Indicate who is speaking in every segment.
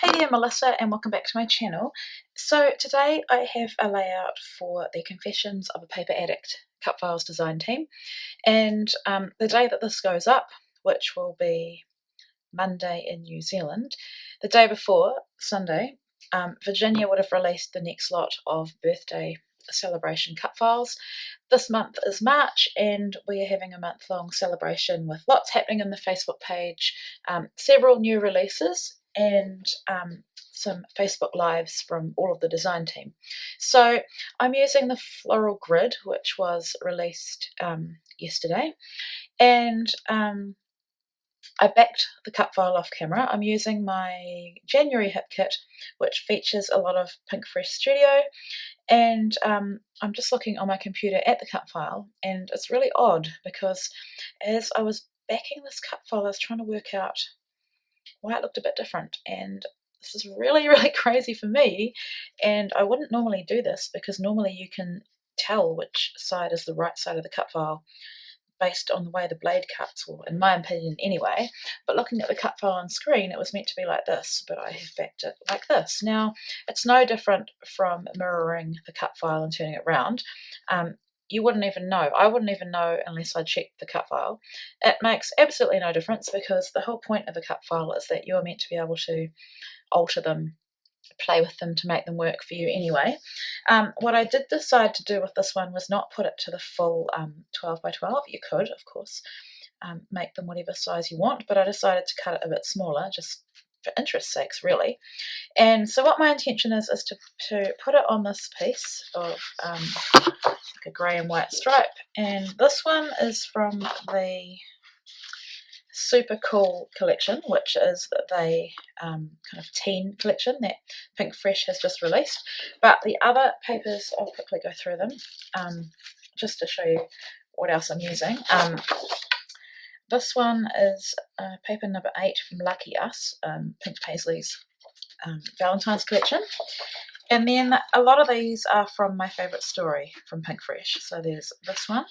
Speaker 1: Hey there, Melissa, and welcome back to my channel. So today I have a layout for the Confessions of a Paper Addict Cut Files design team, and the day that this goes up, which will be Monday in New Zealand, the day before, Sunday, Virginia would have released the next lot of birthday celebration cut files. This month is March, and we are having a month-long celebration with lots happening in the Facebook page, several new releases, and some Facebook Lives from all of the design team. So I'm using the Floral Grid, which was released yesterday, and I backed the cut file off camera. I'm using my January hip kit, which features a lot of Pink Fresh Studio, and I'm just looking on my computer at the cut file, and it's really odd because as I was backing this cut file, I was trying to work out why it looked a bit different, and this is really, really crazy for me, and I wouldn't normally do this because normally you can tell which side is the right side of the cut file based on the way the blade cuts, or in my opinion anyway. But looking at the cut file on screen, it was meant to be like this, but I have backed it like this. Now, it's no different from mirroring the cut file and turning it round. You wouldn't even know. I wouldn't even know unless I checked the cut file. It makes absolutely no difference because the whole point of a cut file is that you're meant to be able to alter them, play with them to make them work for you anyway. What I did decide to do with this one was not put it to the full 12 by 12. You could, of course, make them whatever size you want, but I decided to cut it a bit smaller just for interest's sakes, really. And so what my intention is to put it on this piece of like a grey and white stripe, and this one is from the Super Cool collection, which is the kind of teen collection that Pink Fresh has just released. But the other papers, I'll quickly go through them just to show you what else I'm using. This one is paper number 8 from Lucky Us, Pink Paisley's Valentine's collection. And then a lot of these are from my favourite story from Pink Fresh. So there's this one,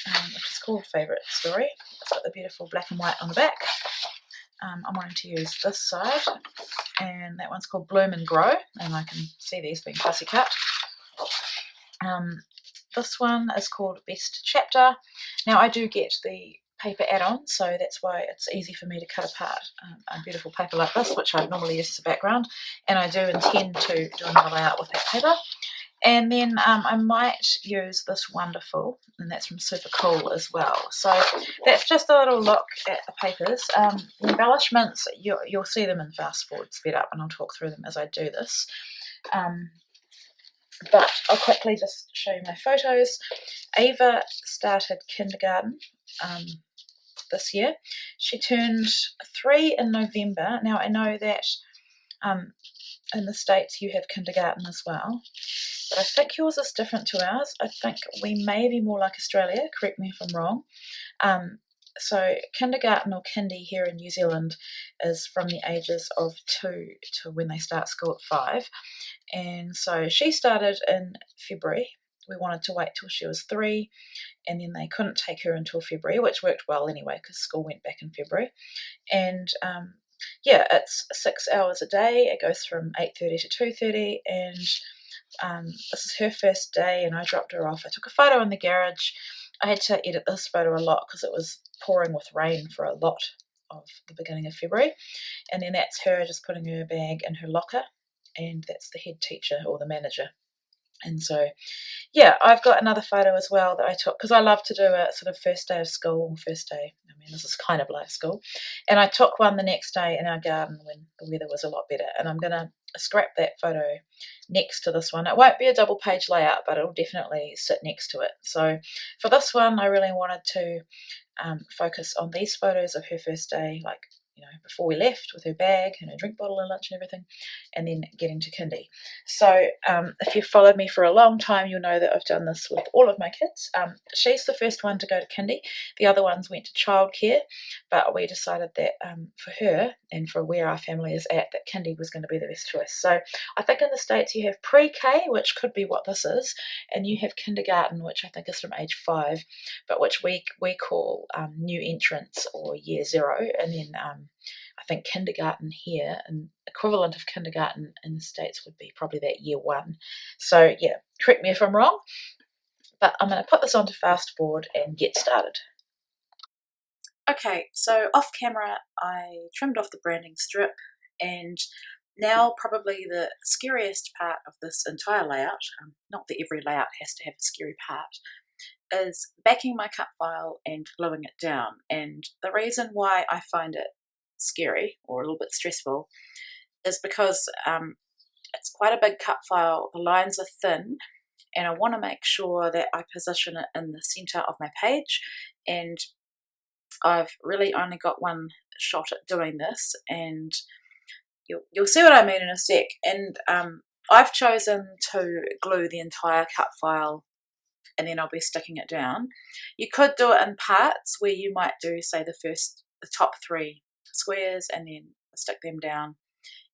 Speaker 1: which is called Favourite Story. It's got the beautiful black and white on the back. I'm wanting to use this side, and that one's called Bloom and Grow, and I can see these being fussy cut. This one is called Best Chapter. Now I do get the paper add-on, so that's why it's easy for me to cut apart a beautiful paper like this, which I normally use as a background, and I do intend to do another layout with that paper. And then I might use this Wonderful, and that's from Super Cool as well. So that's just a little look at the papers. The embellishments, you'll see them in fast forward sped up, and I'll talk through them as I do this. But I'll quickly just show you my photos. Ava started kindergarten this year. She turned 3 in November. Now I know that in the States you have kindergarten as well, but I think yours is different to ours. I think we may be more like Australia, correct me if I'm wrong. So kindergarten or kindy here in New Zealand is from the ages of 2 to when they start school at 5. And so she started in February. We wanted to wait till she was 3, and then they couldn't take her until February, which worked well anyway because school went back in February. And yeah, it's 6 hours a day. It goes from 8:30 to 2:30, and this is her first day, and I dropped her off. I took a photo in the garage. I had to edit this photo a lot because it was pouring with rain for a lot of the beginning of February. And then that's her just putting her bag in her locker, and that's the head teacher or the manager. And so, yeah, I've got another photo as well that I took because I love to do a sort of first day of school, first day, I mean, this is kind of like school. And I took one the next day in our garden when the weather was a lot better. And I'm going to scrap that photo next to this one. It won't be a double page layout, but it'll definitely sit next to it. So for this one, I really wanted to focus on these photos of her first day, like, you know, before we left with her bag and her drink bottle and lunch and everything, and then getting to kindy. So if you've followed me for a long time, you'll know that I've done this with all of my kids. She's the first one to go to kindy. The other ones went to childcare, but we decided that for her, and for where our family is at, that kindy was going to be the best choice. So I think in the States you have pre-K, which could be what this is, and you have kindergarten, which I think is from age 5, but which we call new entrants or year 0, and then I think kindergarten here, and equivalent of kindergarten in the States would be probably that year 1. So yeah, correct me if I'm wrong, but I'm going to put this onto fast forward and get started. Okay, so off camera I trimmed off the branding strip, and now probably the scariest part of this entire layout, not that every layout has to have a scary part, is backing my cut file and gluing it down. And the reason why I find it scary or a little bit stressful is because it's quite a big cut file, the lines are thin, and I want to make sure that I position it in the center of my page, and I've really only got one shot at doing this, and you'll see what I mean in a sec. And I've chosen to glue the entire cut file and then I'll be sticking it down. You could do it in parts where you might do, say, the top 3 squares and then stick them down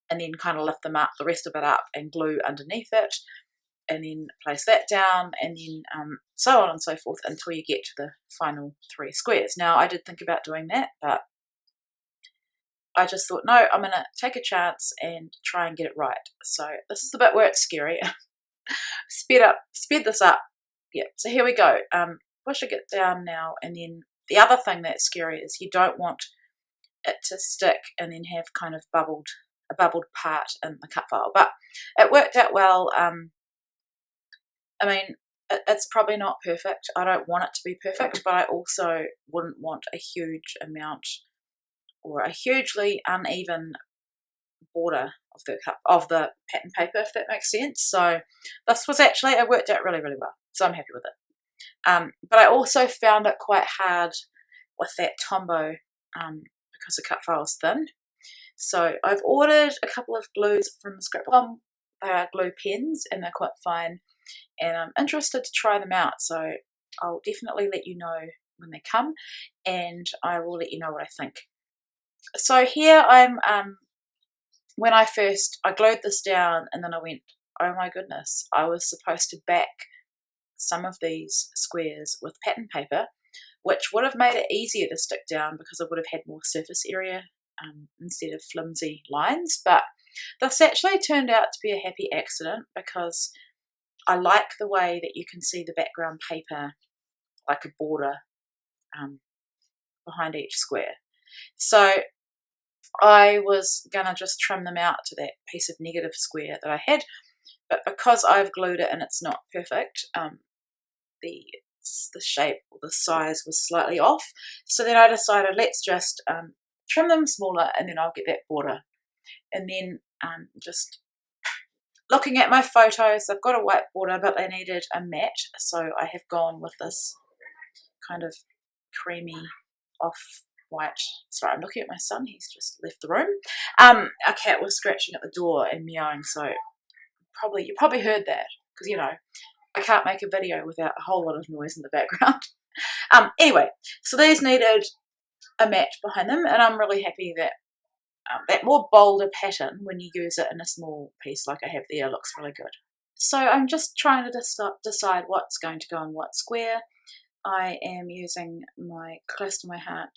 Speaker 1: and then kind of lift them up, the rest of it up, and glue underneath it, and then place that down, and then so on and so forth until you get to the final 3 squares. Now, I did think about doing that, but I just thought, no, I'm going to take a chance and try and get it right. So this is the bit where it's scary. Speed this up. Yeah, so here we go. Pushing it down now, and then the other thing that's scary is you don't want it to stick and then have kind of a bubbled part in the cut file. But it worked out well. I mean, it's probably not perfect. I don't want it to be perfect, but I also wouldn't want a huge amount or a hugely uneven border of the pattern paper, if that makes sense. So this was actually, it worked out really, really well. So I'm happy with it. But I also found it quite hard with that Tombow because the cut file is thin. So I've ordered a couple of glues from Scrapbook. They are glue pens and they're quite fine, and I'm interested to try them out. So I'll definitely let you know when they come, and I will let you know what I think. So here I'm, when I glued this down, and then I went, oh my goodness, I was supposed to back some of these squares with pattern paper, which would have made it easier to stick down because I would have had more surface area instead of flimsy lines. But this actually turned out to be a happy accident because I like the way that you can see the background paper like a border behind each square. So I was going to just trim them out to that piece of negative square that I had, but because I've glued it and it's not perfect, the shape or the size was slightly off. So then I decided, let's just trim them smaller and then I'll get that border. And then just looking at my photos, I've got a white border, but they needed a matte, so I have gone with this kind of creamy off-white. Sorry, I'm looking at my son, he's just left the room. Our cat was scratching at the door and meowing, so you probably heard that, because, you know, I can't make a video without a whole lot of noise in the background. Anyway, so these needed a matte behind them, and I'm really happy that that more bolder pattern, when you use it in a small piece like I have there, looks really good. So I'm just trying to decide what's going to go in what square. I am using my Close to My Heart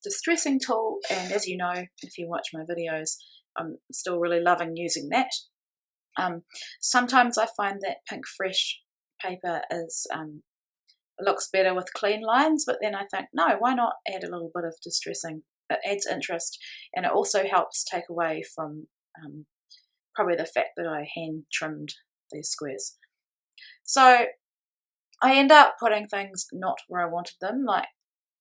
Speaker 1: distressing tool, and as you know, if you watch my videos, I'm still really loving using that. Sometimes I find that Pink Fresh paper looks better with clean lines, but then I think, no, why not add a little bit of distressing? It adds interest, and it also helps take away from probably the fact that I hand trimmed these squares. So I end up putting things not where I wanted them, like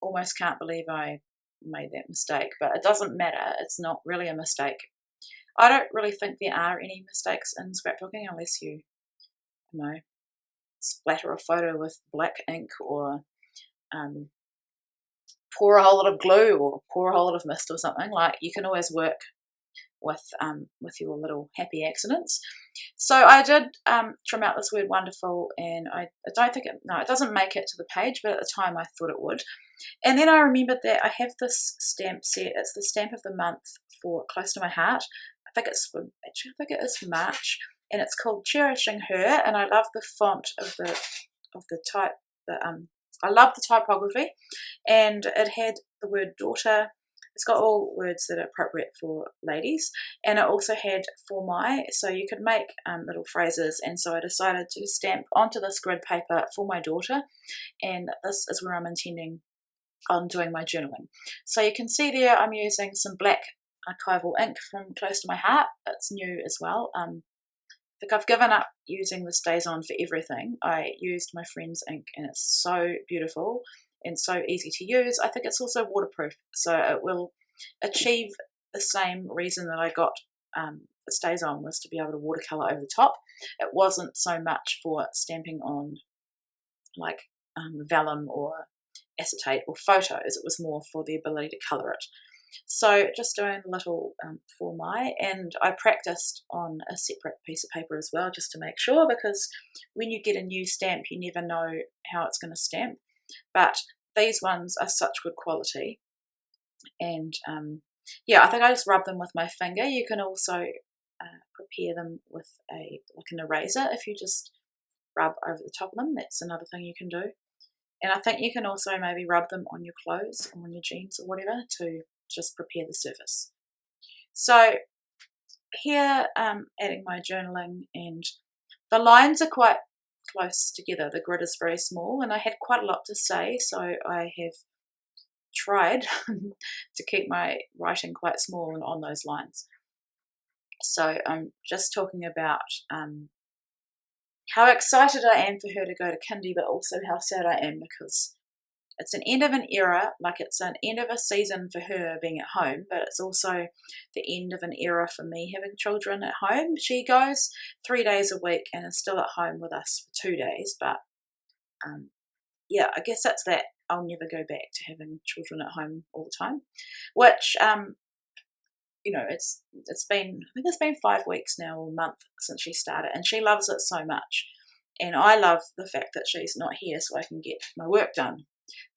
Speaker 1: almost can't believe I made that mistake, but it doesn't matter, it's not really a mistake. I don't really think there are any mistakes in scrapbooking unless you know, splatter a photo with black ink or pour a whole lot of glue or pour a whole lot of mist or something. Like, you can always work with your little happy accidents. So I did trim out this word wonderful, and I don't think it doesn't make it to the page, but at the time I thought it would. And then I remembered that I have this stamp set. It's the stamp of the month for Close to My Heart. I think it is for March, and it's called Cherishing Her. And I love the font of the type. I love the typography, and it had the word daughter. It's got all words that are appropriate for ladies, and it also had for my, so you could make little phrases. And so I decided to stamp onto this grid paper for my daughter, and this is where I'm intending on doing my journaling. So you can see there I'm using some black archival ink from Close to My Heart. It's new as well. I think I've given up using the Stays On for everything. I used my friend's ink, and it's so beautiful and so easy to use. I think it's also waterproof, so it will achieve the same reason that I got the Stays On, was to be able to watercolour over the top. It wasn't so much for stamping on like vellum or acetate or photos. It was more for the ability to colour it. So just doing a little for my, and I practiced on a separate piece of paper as well, just to make sure, because when you get a new stamp you never know how it's going to stamp. But these ones are such good quality, and yeah, I think I just rub them with my finger. You can also prepare them with an eraser if you just rub over the top of them. That's another thing you can do. And I think you can also maybe rub them on your clothes or on your jeans or whatever to just prepare the surface. So here adding my journaling, and the lines are quite close together. The grid is very small, and I had quite a lot to say, so I have tried to keep my writing quite small and on those lines. So I'm just talking about how excited I am for her to go to kindy, but also how sad I am because it's an end of an era. Like, it's an end of a season for her being at home, but it's also the end of an era for me having children at home. She goes 3 days a week and is still at home with us for 2 days, but yeah, I guess that's that. I'll never go back to having children at home all the time, which you know, it's been, I think it's been 5 weeks now, or a month since she started, and she loves it so much, and I love the fact that she's not here so I can get my work done.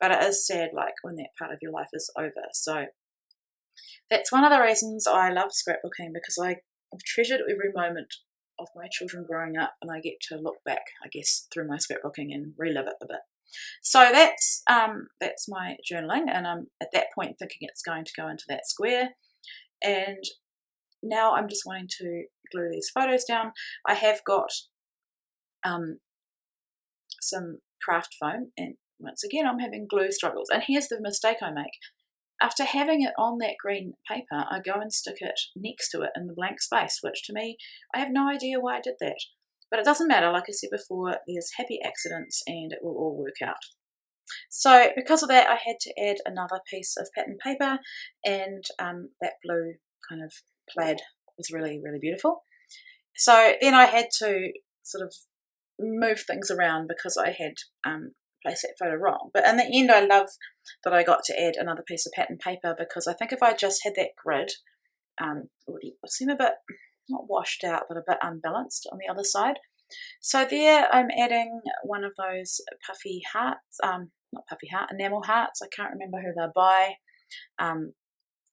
Speaker 1: But it is sad, like, when that part of your life is over. So that's one of the reasons I love scrapbooking, because I've treasured every moment of my children growing up, and I get to look back, I guess, through my scrapbooking and relive it a bit. So that's my journaling, and I'm at that point thinking it's going to go into that square. And now I'm just wanting to glue these photos down. I have got some craft foam, and once again I'm having glue struggles. And here's the mistake I make. After having it on that green paper, I go and stick it next to it in the blank space, which to me, I have no idea why I did that. But it doesn't matter. Like I said before, there's happy accidents and it will all work out. So because of that, I had to add another piece of pattern paper, and that blue kind of plaid was really, really beautiful. So then I had to sort of move things around because I had placed that photo wrong. But in the end, I love that I got to add another piece of pattern paper, because I think if I just had that grid, it would seem a bit, not washed out, but a bit unbalanced on the other side. So there I'm adding one of those puffy hearts, not puffy heart, enamel hearts. I can't remember who they're by. And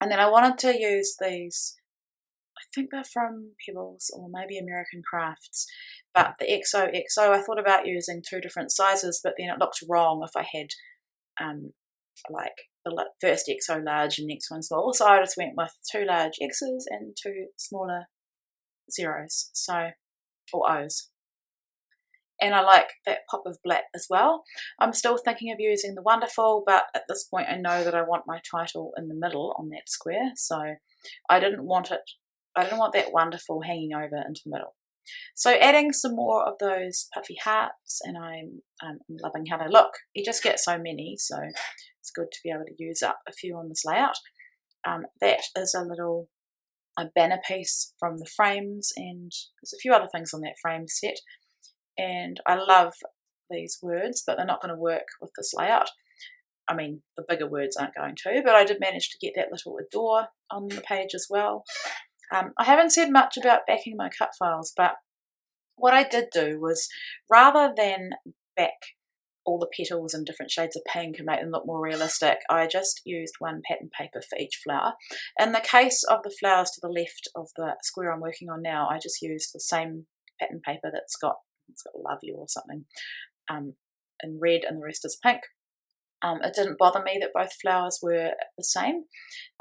Speaker 1: then I wanted to use these, I think they're from Pebbles or maybe American Crafts, but the XOXO, I thought about using 2 different sizes, but then it looked wrong if I had like the first XO large and next one small. So I just went with 2 large X's and 2 smaller zeros, so, or O's. And I like that pop of black as well. I'm still thinking of using the wonderful, but at this point I know that I want my title in the middle on that square, so I didn't want that wonderful hanging over into the middle. So adding some more of those puffy hearts, and I'm loving how they look. You just get so many, so it's good to be able to use up a few on this layout. That is a banner piece from the frames, and there's a few other things on that frame set. And I love these words, but they're not going to work with this layout. I mean, the bigger words aren't going to, but I did manage to get that little adore on the page as well. I haven't said much about backing my cut files, but what I did do was, rather than back all the petals in different shades of pink and make them look more realistic, I just used one pattern paper for each flower. In the case of the flowers to the left of the square I'm working on now, I just used the same pattern paper it's got Love You or something in red, and the rest is pink. It didn't bother me that both flowers were the same.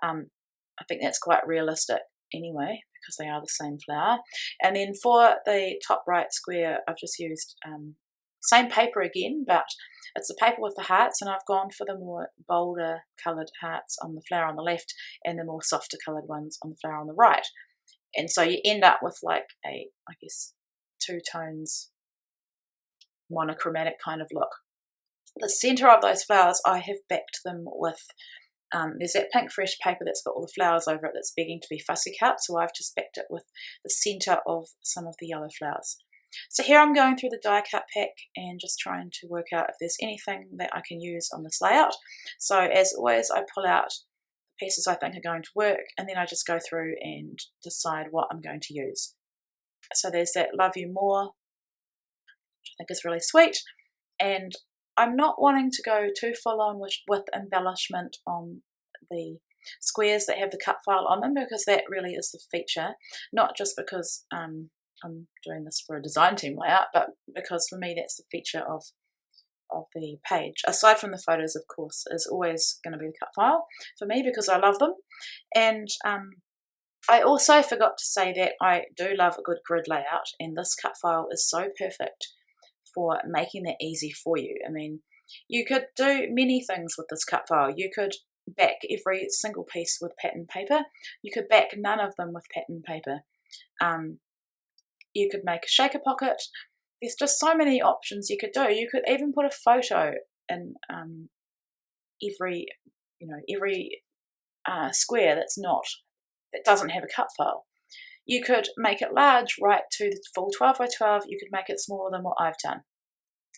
Speaker 1: I think that's quite realistic anyway, because they are the same flower. And then for the top right square, I've just used same paper again, but it's the paper with the hearts, and I've gone for the more bolder coloured hearts on the flower on the left and the more softer coloured ones on the flower on the right. And so you end up with like a, I guess, two tones, monochromatic kind of look. The centre of those flowers, I have backed them with, there's that pink fresh paper that's got all the flowers over it that's begging to be fussy cut, so I've just backed it with the centre of some of the yellow flowers. So here I'm going through the die cut pack and just trying to work out if there's anything that I can use on this layout. So as always, I pull out the pieces I think are going to work, and then I just go through and decide what I'm going to use. So there's that Love You More, which I think is really sweet, and I'm not wanting to go too full on with embellishment on the squares that have the cut file on them, because that really is the feature, not just because I'm doing this for a design team layout, but because for me that's the feature of the page. Aside from the photos, of course, is always going to be the cut file for me because I love them. And I also forgot to say that I do love a good grid layout, and this cut file is so perfect for making that easy for you. I mean, you could do many things with this cut file. You could back every single piece with pattern paper. You could back none of them with pattern paper. You could make a shaker pocket. There's just so many options you could do. You could even put a photo in every square that doesn't have a cut file. You could make it large right to the full 12 by 12. You could make it smaller than what I've done.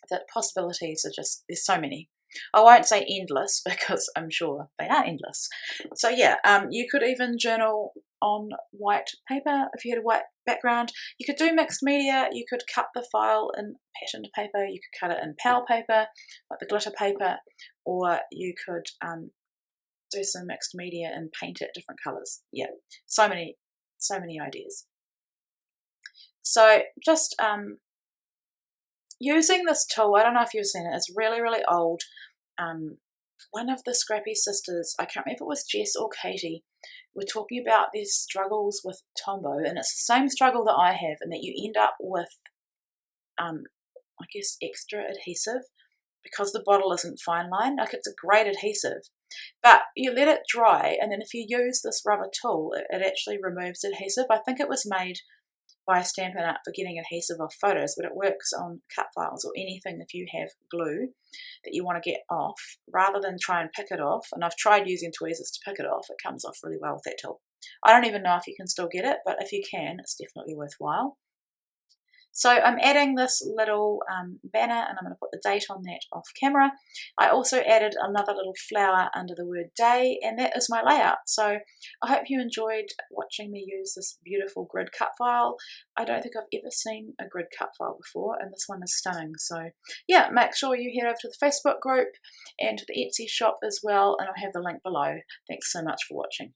Speaker 1: The possibilities are just, there's so many. I won't say endless because I'm sure they are endless. So yeah, you could even journal on white paper if you had a white background. You could do mixed media. You could cut the file in patterned paper. You could cut it in PAL paper, like the glitter paper, or you could do some mixed media and paint it different colours. Yeah, so many ideas. So just using this tool, I don't know if you've seen it, it's really, really old. One of the Scrappy sisters, I can't remember if it was Jess or Katie, were talking about their struggles with Tombow, and it's the same struggle that I have, in that you end up with, I guess, extra adhesive because the bottle isn't fine line. Like, it's a great adhesive, but you let it dry, and then if you use this rubber tool, it actually removes adhesive. I think it was made by Stampin' Up for getting adhesive off photos, but it works on cut files or anything if you have glue that you want to get off, rather than try and pick it off. And I've tried using tweezers to pick it off. It comes off really well with that tool. I don't even know if you can still get it, but if you can, it's definitely worthwhile. So I'm adding this little banner, and I'm going to put the date on that off camera. I also added another little flower under the word day, and that is my layout. So I hope you enjoyed watching me use this beautiful grid cut file. I don't think I've ever seen a grid cut file before, and this one is stunning. So yeah, make sure you head over to the Facebook group and to the Etsy shop as well, and I'll have the link below. Thanks so much for watching.